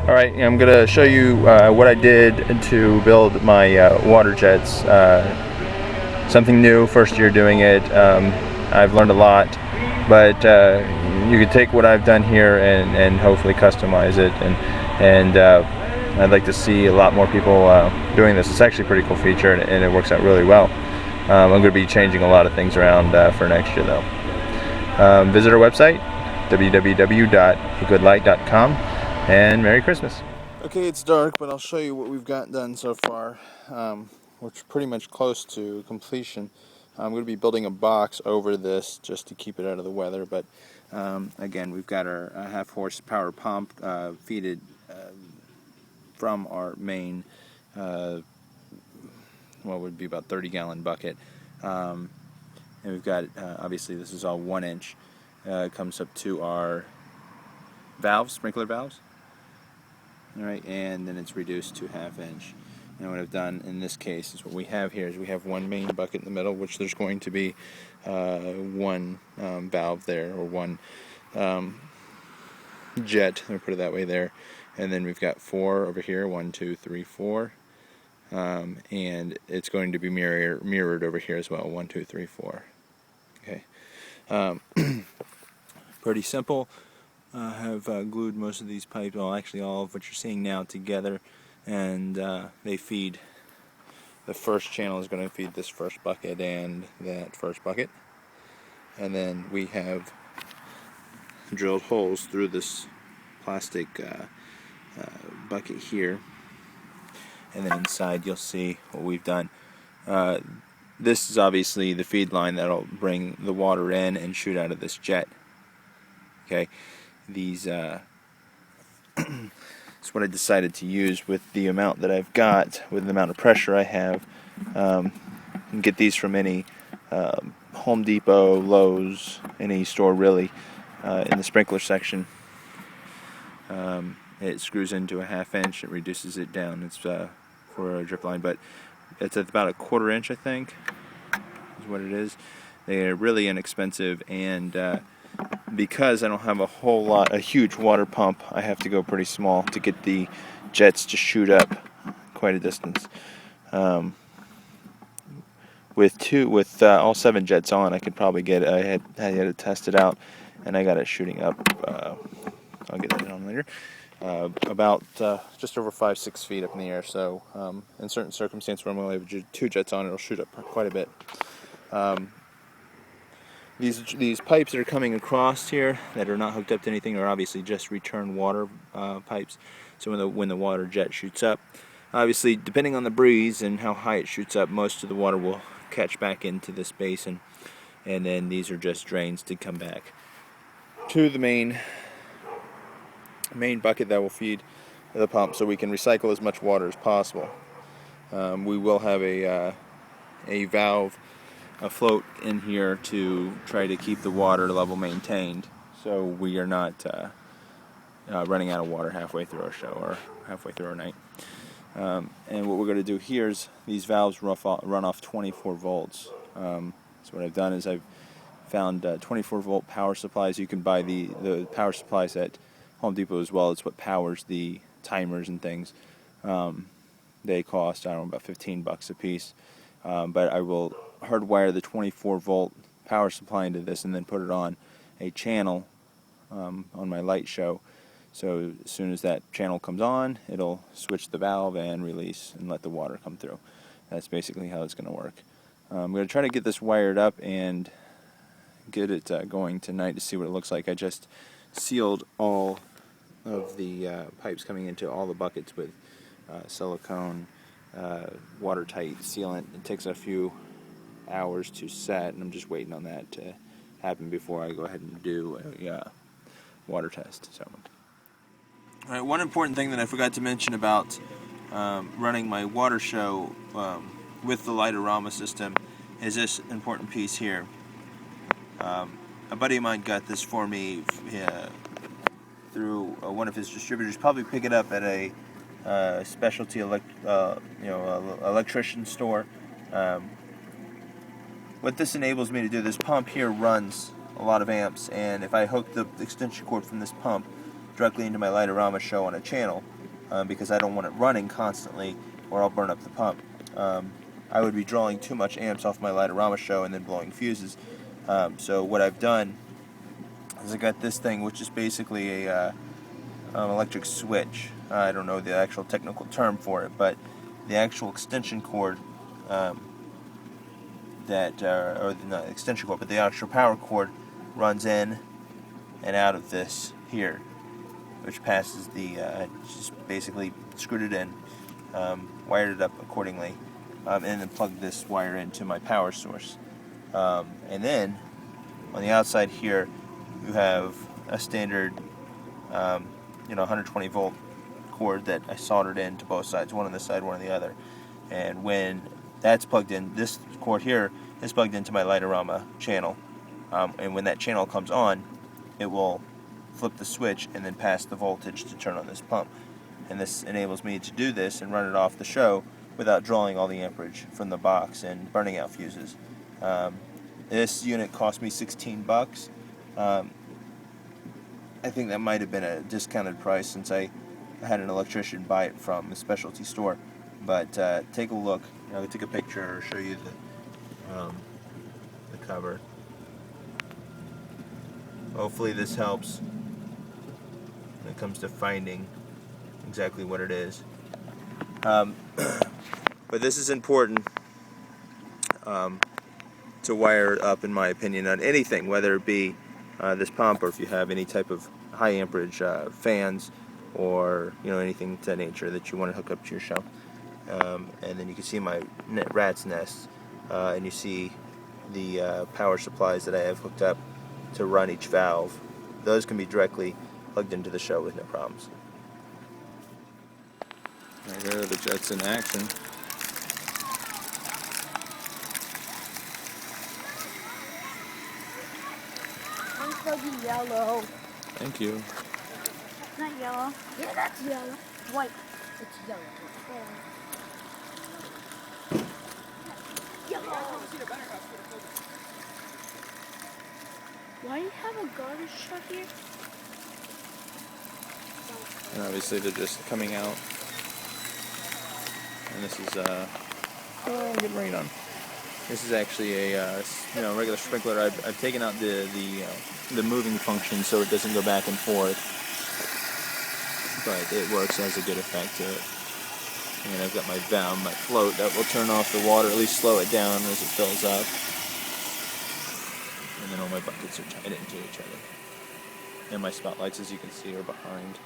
Alright, I'm going to show you what I did to build my water jets. Something new, first year doing it. I've learned a lot, but you can take what I've done here and hopefully customize it, and I'd like to see a lot more people doing this. It's actually a pretty cool feature, and it works out really well. I'm going to be changing a lot of things around for next year though. Visit our website, www.agoodlight.com, and Merry Christmas. Okay, it's dark, but I'll show you what we've got done so far. We're pretty much close to completion. I'm going to be building a box over this just to keep it out of the weather, but again, we've got our half horsepower pump feeded from our main, what would be about 30-gallon bucket. And we've got, obviously this is all 1 inch. It comes up to our valves, sprinkler valves. Alright, and then it's reduced to 1/2 inch. And what I've done in this case is what we have here is we have one main bucket in the middle, which there's going to be one valve there, or one jet, let me put it that way there. And then we've got 4 over here, 1, 2, 3, 4. And it's going to be mirrored over here as well, 1, 2, 3, 4. Okay. Pretty simple. Have glued most of these pipes, well actually all of what you're seeing now, together, and they feed, the first channel is going to feed this first bucket and that first bucket, and then we have drilled holes through this plastic bucket here, and then inside you'll see what we've done. This is obviously the feed line that'll bring the water in and shoot out of this jet. Okay. These it's what I decided to use with the amount that I've got, with the amount of pressure I have. You can get these from any Home Depot, Lowe's, any store really, in the sprinkler section. It screws into a 1/2 inch, it reduces it down. It's for a drip line, but it's at about a 1/4 inch, I think, is what it is. They're really inexpensive, and because I don't have a huge water pump, I have to go pretty small to get the jets to shoot up quite a distance. With all 7 jets on, I could probably get it. I had to test it out, and I got it shooting up. I'll get that on later. About just over 5-6 feet up in the air. So in certain circumstances where I'm only have 2 jets on, it'll shoot up quite a bit. These pipes that are coming across here that are not hooked up to anything are obviously just return water pipes. So when the water jet shoots up, obviously depending on the breeze and how high it shoots up, most of the water will catch back into this basin, and then these are just drains to come back to the main bucket that will feed the pump, so we can recycle as much water as possible. We will have a valve afloat in here to try to keep the water level maintained, so we are not running out of water halfway through our show or halfway through our night. And what we're going to do here is these valves run off 24 volts. So what I've done is I've found 24 volt power supplies. You can buy the power supplies at Home Depot as well. It's what powers the timers and things. They cost, I don't know, about $15 a piece. But I will hardwire the 24 volt power supply into this and then put it on a channel on my light show. So as soon as that channel comes on, it'll switch the valve and release and let the water come through. That's basically how it's going to work. I'm going to try to get this wired up and get it going tonight to see what it looks like. I just sealed all of the pipes coming into all the buckets with silicone watertight sealant. It takes a few hours to set, and I'm just waiting on that to happen before I go ahead and do a water test. So, all right, one important thing that I forgot to mention about running my water show with the Light-O-Rama system is this important piece here. A buddy of mine got this for me through one of his distributors. Probably pick it up at a specialty electrician store. What this enables me to do, this pump here runs a lot of amps, and if I hook the extension cord from this pump directly into my Light-O-Rama show on a channel, because I don't want it running constantly or I'll burn up the pump. I would be drawing too much amps off my Light-O-Rama show and then blowing fuses. So what I've done is I got this thing, which is basically a electric switch. I don't know the actual technical term for it, but the actual extension cord or not extension cord, but the actual power cord runs in and out of this here, which passes the, just basically screwed it in, wired it up accordingly, and then plugged this wire into my power source. And then on the outside here, you have a standard, 120 volt cord that I soldered in to both sides, one on this side, one on the other. And when that's plugged in, this cord here is plugged into my Light-O-Rama channel. And when that channel comes on, it will flip the switch and then pass the voltage to turn on this pump. And this enables me to do this and run it off the show without drawing all the amperage from the box and burning out fuses. This unit cost me $16. I think that might have been a discounted price since I had an electrician buy it from a specialty store. But take a look. I'll take a picture or show you the cover. Hopefully this helps when it comes to finding exactly what it is. But this is important to wire up, in my opinion, on anything, whether it be this pump or if you have any type of high amperage fans or anything to that nature that you want to hook up to your show. And then you can see my rat's nest, and you see the power supplies that I have hooked up to run each valve. Those can be directly plugged into the show with no problems. Right, there are the jets in action. Mine's supposed to be yellow. Thank you. Not yellow. Yeah, that's yellow. White. It's yellow. Yellow. Why do you have a garbage truck here? And obviously they're just coming out. And this is getting rain on. This is actually a regular sprinkler. I've taken out the moving function so it doesn't go back and forth, but it works, has a good effect to it. And I've got my valve, my float that will turn off the water, at least slow it down as it fills up. And then all my buckets are tied into each other. And my spotlights, as you can see, are behind.